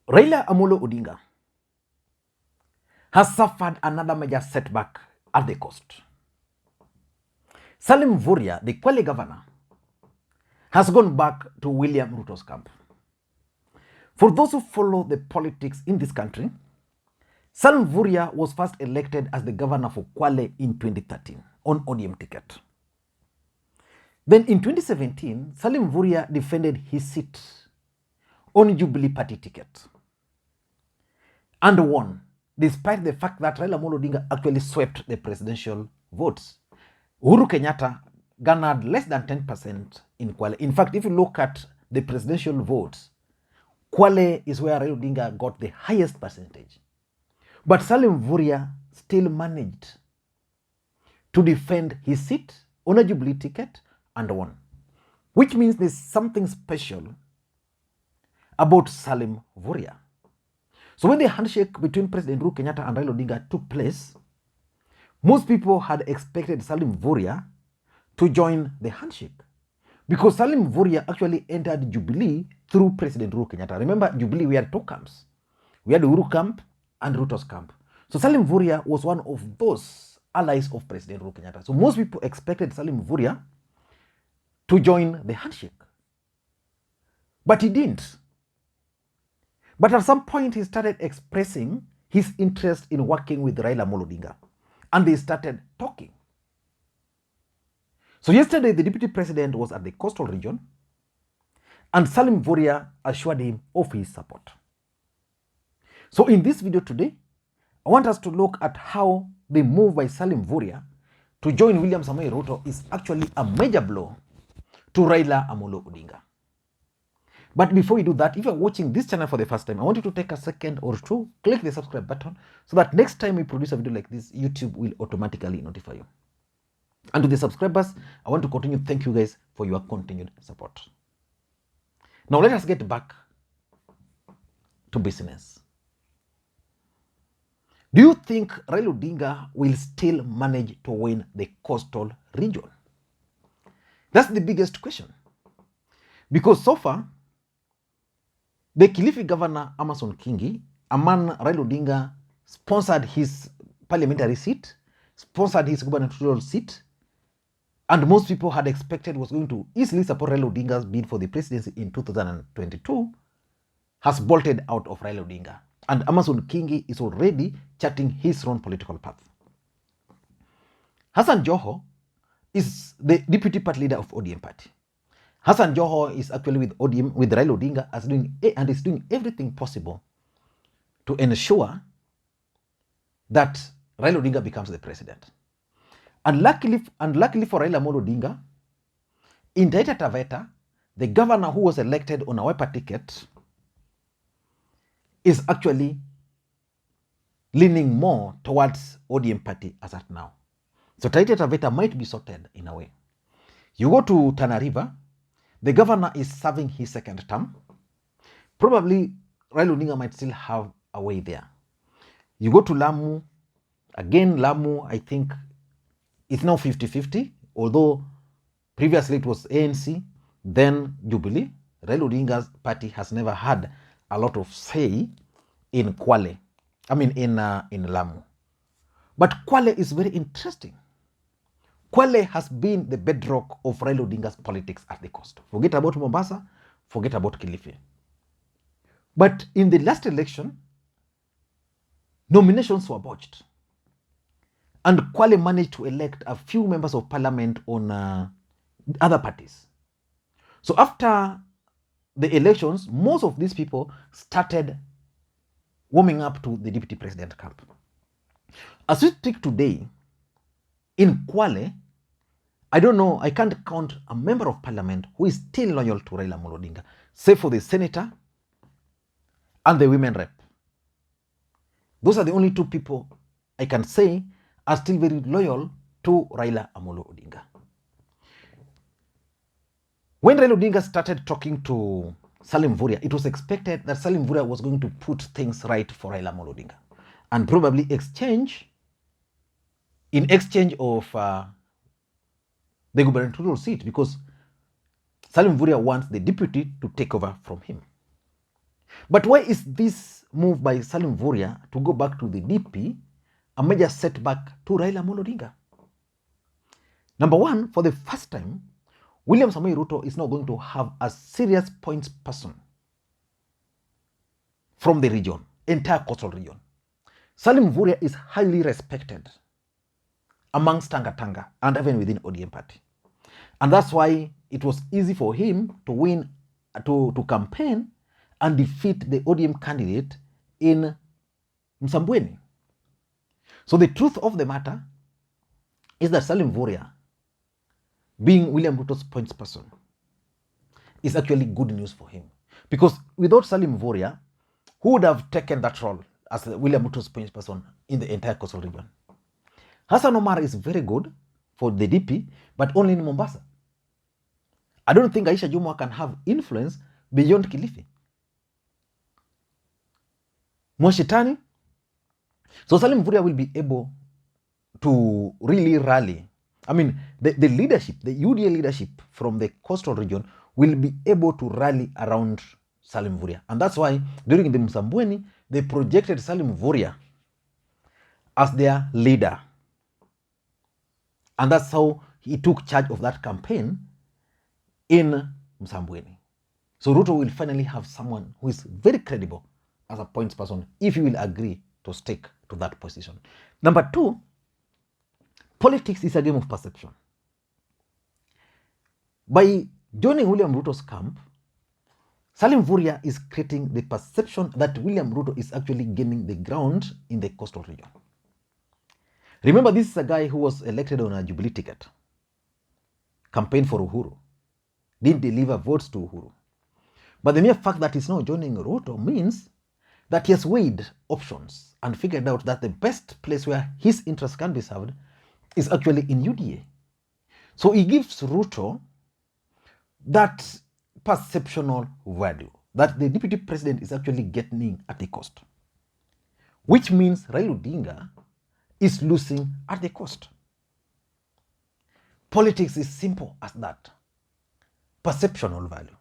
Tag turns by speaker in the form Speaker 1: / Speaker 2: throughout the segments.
Speaker 1: Raila Amolo Odinga has suffered another major setback at the coast. Salim Mvurya, the Kwale governor, has gone back to William Ruto's camp. For those who follow the politics in this country, Salim Mvurya was first elected as the governor for Kwale in 2013 on ODM ticket. Then in 2017, Salim Mvurya defended his seat on Jubilee Party ticket and won, despite the fact that Raila Odinga Odinga actually swept the presidential votes. Uhuru Kenyatta garnered less than 10% in Kwale. In fact, if you look at the presidential votes, Kwale is where Raila Odinga got the highest percentage. But Salim Mvurya still managed to defend his seat on a Jubilee ticket and won, which means there's something special about Salim Mvurya. So when the handshake between President Uhuru Kenyatta and Raila Odinga took place, most people had expected Salim Mvurya to join the handshake because Salim Mvurya actually entered Jubilee through President Uhuru Kenyatta. Remember, Jubilee, we had two camps. We had the Uhuru camp and Ruto's camp. So Salim Mvurya was one of those allies of President Uhuru Kenyatta. So most people expected Salim Mvurya to join the handshake. But he didn't. But at some point, he started expressing his interest in working with Raila Odinga. And they started talking. So yesterday, the deputy president was at the coastal region, and Salim Mvurya assured him of his support. So in this video today, I want us to look at how the move by Salim Mvurya to join William Samoei Ruto is actually a major blow to Raila Amolo Odinga. But before we do that, if you're watching this channel for the first time, I want you to take a second or two, click the subscribe button so that next time we produce a video like this, YouTube will automatically notify you. And to the subscribers, I want to continue. Thank you guys for your continued support. Now let us get back to business. Do you think Raila Odinga will still manage to win the coastal region? That's the biggest question. Because so far, the Kilifi governor, Amason Kingi, a man Raila Odinga sponsored his parliamentary seat, sponsored his gubernatorial seat, and most people had expected was going to easily support Raila Odinga's bid for the presidency in 2022, has bolted out of Raila Odinga. And Amason Kingi is already charting his own political path. Hassan Joho is the deputy party leader of ODM party. Hassan Joho is actually with ODM, with Raila Odinga, and is doing everything possible to ensure that Raila Odinga becomes the president. And luckily for Raila Odinga, in Taita Taveta, the governor who was elected on a Wiper ticket is actually leaning more towards ODM party as at now. So Taita Taveta might be sorted in a way. You go to Tana River, the governor is serving his second term. Probably Raila Odinga might still have a way there. You go to Lamu, again Lamu, I think it's now 50-50, although previously it was ANC, then Jubilee. Raila Odinga's party has never had a lot of say in Kwale, in Lamu. But Kwale is very interesting. Kwale has been the bedrock of Raila Odinga's politics at the coast. Forget about Mombasa, forget about Kilifi. But in the last election, nominations were botched. And Kwale managed to elect a few members of parliament on other parties. So after the elections, most of these people started warming up to the deputy president camp. As we speak today, in Kwale, I don't know, I can't count a member of parliament who is still loyal to Raila Odinga, save for the senator and the women rep. Those are the only two people I can say are still very loyal to Raila Amolo Odinga. When Raila Odinga started talking to Salim Mvurya, it was expected that Salim Mvurya was going to put things right for Raila Amolo Odinga and probably in exchange of the gubernatorial seat, because Salim Mvurya wants the deputy to take over from him. But why is this move by Salim Mvurya to go back to the DP a major setback to Raila Odinga? Number one, for the first time, William Samoei Ruto is now going to have a serious points person from the region, entire coastal region. Salim Mvurya is highly respected amongst Tanga and even within ODM party. And that's why it was easy for him to win, to campaign and defeat the ODM candidate in Msambweni. So the truth of the matter is that Salim Mvurya, being William Ruto's points person, is actually good news for him. Because without Salim Mvurya, who would have taken that role as William Ruto's points person in the entire coastal region? Hassan Omar is very good for the DP, but only in Mombasa. I don't think Aisha Jumwa can have influence beyond Kilifi. Mwashitani. So Salim Mvurya will be able to really rally. I mean, the leadership, the UDA leadership from the coastal region will be able to rally around Salim Mvurya. And that's why during the Msambweni, they projected Salim Mvurya as their leader. And that's how he took charge of that campaign in Msambweni. So Ruto will finally have someone who is very credible as a points person if he will agree to stick to that position. Number two, politics is a game of perception. By joining William Ruto's camp, Salim Mvurya is creating the perception that William Ruto is actually gaining the ground in the coastal region. Remember, this is a guy who was elected on a Jubilee ticket, campaigned for Uhuru, didn't deliver votes to Uhuru. But the mere fact that he's now joining Ruto means that he has weighed options and figured out that the best place where his interests can be served is actually in UDA. So he gives Ruto that perceptional value that the deputy president is actually getting at the cost, which means Raila Odinga is losing at the cost. Politics is simple as that. Perceptional value.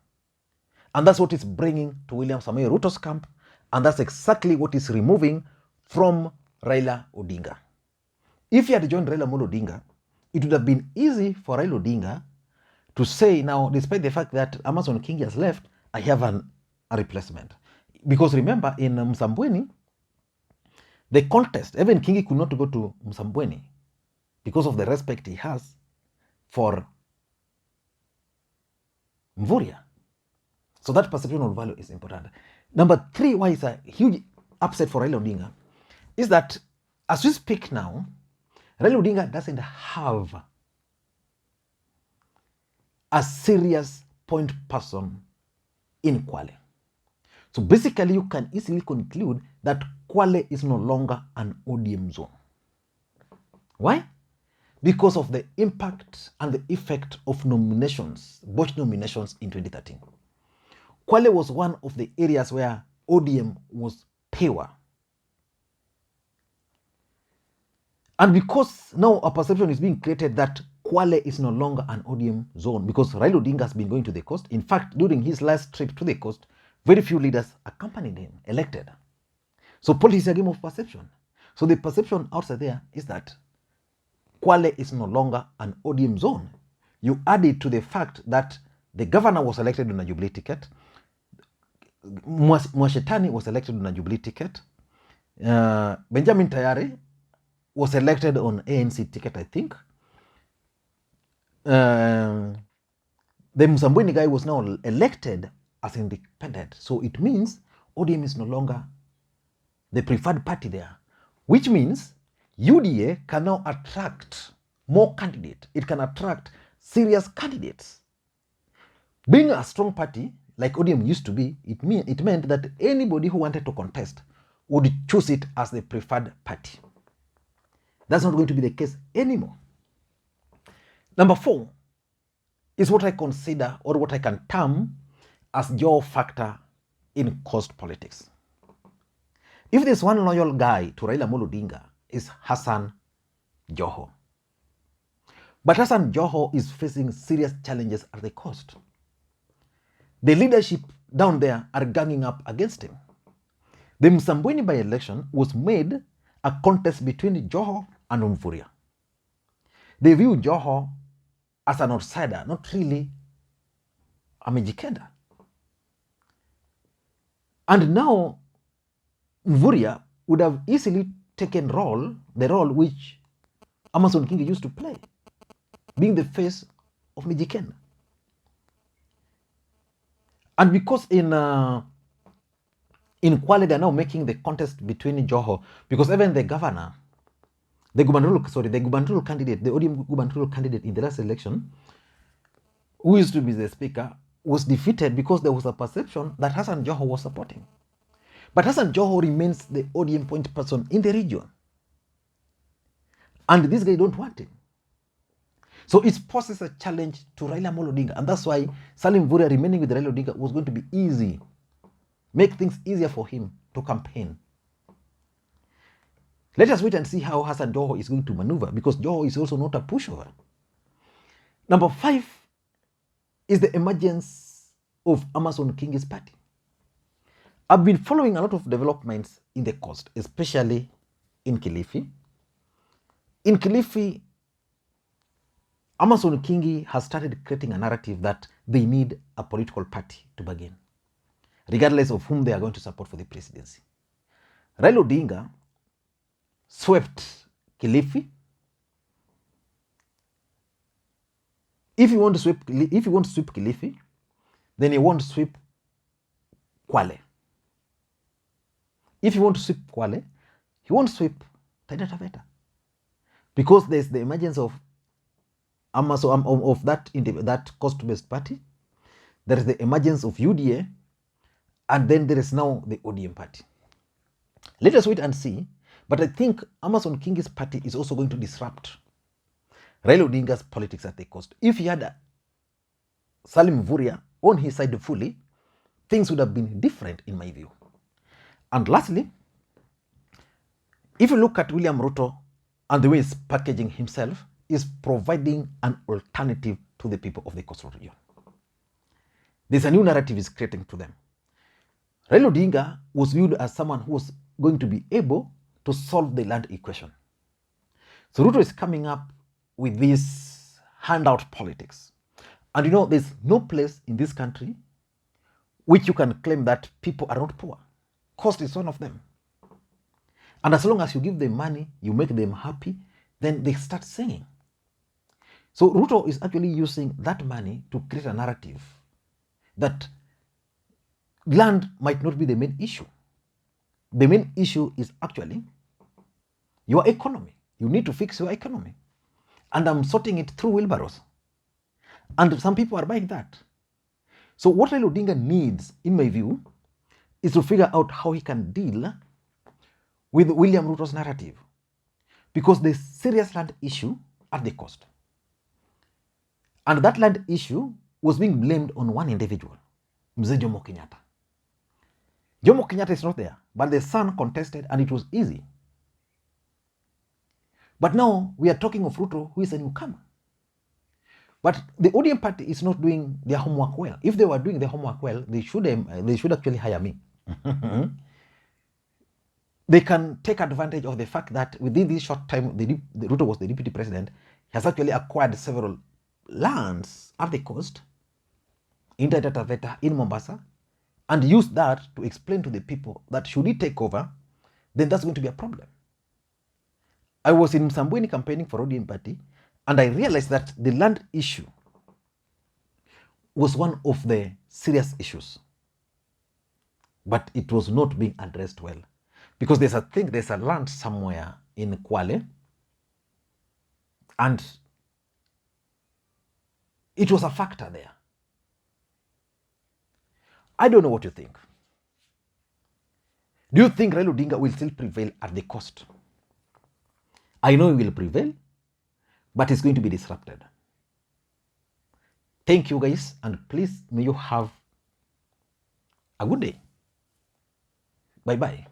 Speaker 1: And that's what it's bringing to William Samoei Ruto's camp, and that's exactly what is removing from Raila Odinga. If he had joined Raila Odinga, it would have been easy for Raila Odinga to say now, despite the fact that Amason Kingi has left, I have a replacement. Because remember, in Msambweni, the contest, even Kingi could not go to Msambweni because of the respect he has for Mvurya. So that perception value is important. Number three, why it's a huge upset for Raila Odinga, is that as we speak now, Raila Odinga doesn't have a serious point person in Kwale. So basically, you can easily conclude that Kwale is no longer an ODM zone. Why? Because of the impact and the effect of nominations, both nominations in 2013. Kwale was one of the areas where ODM was power. And because now a perception is being created that Kwale is no longer an ODM zone, because Raila Odinga has been going to the coast. In fact, during his last trip to the coast, very few leaders accompanied him, elected. So politics is a game of perception. So the perception outside there is that Kwale is no longer an ODM zone. You add it to the fact that the governor was elected on a Jubilee ticket, Mwashetani was elected on a Jubilee ticket, Benjamin Tayari was elected on ANC ticket, I think. The Msambweni guy was now elected as independent. So it means ODM is no longer the preferred party there, which means UDA can now attract more candidates. It can attract serious candidates. Being a strong party, like ODM used to be, it meant that anybody who wanted to contest would choose it as the preferred party. That's not going to be the case anymore. Number four is what I consider, or what I can term as Joho factor in coast politics. If there's one loyal guy to Raila Odinga, is Hassan Joho. But Hassan Joho is facing serious challenges at the coast. The leadership down there are ganging up against him. The Msambweni by-election was made a contest between Joho and Mvurya. They view Joho as an outsider, not really a Mijikenda. And now Mvurya would have easily taken the role which Amason Kingi used to play, being the face of Mijikenda. And because in Kwale, they're now making the contest between Joho, because even the governor, the gubernatorial candidate, the ODM gubernatorial candidate in the last election, who used to be the speaker, was defeated because there was a perception that Hassan Joho was supporting. But Hassan Joho remains the ODM point person in the region. And these guys don't want him. So it poses a challenge to Raila Odinga. And that's why Salim Mvurya remaining with Raila Odinga was going to be easy. Make things easier for him to campaign. Let us wait and see how Hassan Joho is going to maneuver, because Joho is also not a pushover. Number 5 is the emergence of Amason Kingi's party. I've been following a lot of developments in the coast, especially in Kilifi. In Kilifi, Amason Kingi has started creating a narrative that they need a political party to begin, regardless of whom they are going to support for the presidency. Raila Odinga swept Kilifi. If you want to sweep Kilifi, then you want to sweep Kwale. If you want to sweep Kwale, you want to sweep Taita Taveta, because there's the emergence of that coast-based party. There is the emergence of UDA, and then there is now the ODM party. Let us wait and see. But I think Amason Kingi's party is also going to disrupt Raila Odinga's politics at the coast. If he had Salim Mvurya on his side fully, things would have been different in my view. And lastly, if you look at William Ruto and the way he's packaging himself, is providing an alternative to the people of the coastal region. There's a new narrative he's creating to them. Raila Odinga was viewed as someone who was going to be able to solve the land equation. So Ruto is coming up with this handout politics. And you know, there's no place in this country which you can claim that people are not poor. Cost is one of them. And as long as you give them money, you make them happy, then they start singing. So Ruto is actually using that money to create a narrative that land might not be the main issue. The main issue is actually your economy. You need to fix your economy. And I'm sorting it through wheelbarrows. And some people are buying that. So what Raila Odinga needs, in my view, is to figure out how he can deal with William Ruto's narrative. Because there's serious land issue at the coast. And that land issue was being blamed on one individual, Mzee Jomo Kenyatta. Jomo Kenyatta is not there, but the son contested and it was easy. But now we are talking of Ruto, who is a newcomer. But the ODM party is not doing their homework well. If they were doing their homework well, they should actually hire me. They can take advantage of the fact that within this short time, the Ruto was the deputy president. He has actually acquired several lands at the coast, in Taita Taveta, in Mombasa, and used that to explain to the people that should he take over, then that's going to be a problem. I was in Msambweni campaigning for ODM party, and I realized that the land issue was one of the serious issues. But it was not being addressed well. Because there's a land somewhere in Kwale, and it was a factor there. I don't know what you think. Do you think Raila Odinga will still prevail at the coast? I know he will prevail, but it's going to be disrupted. Thank you guys, and please may you have a good day. Bye-bye.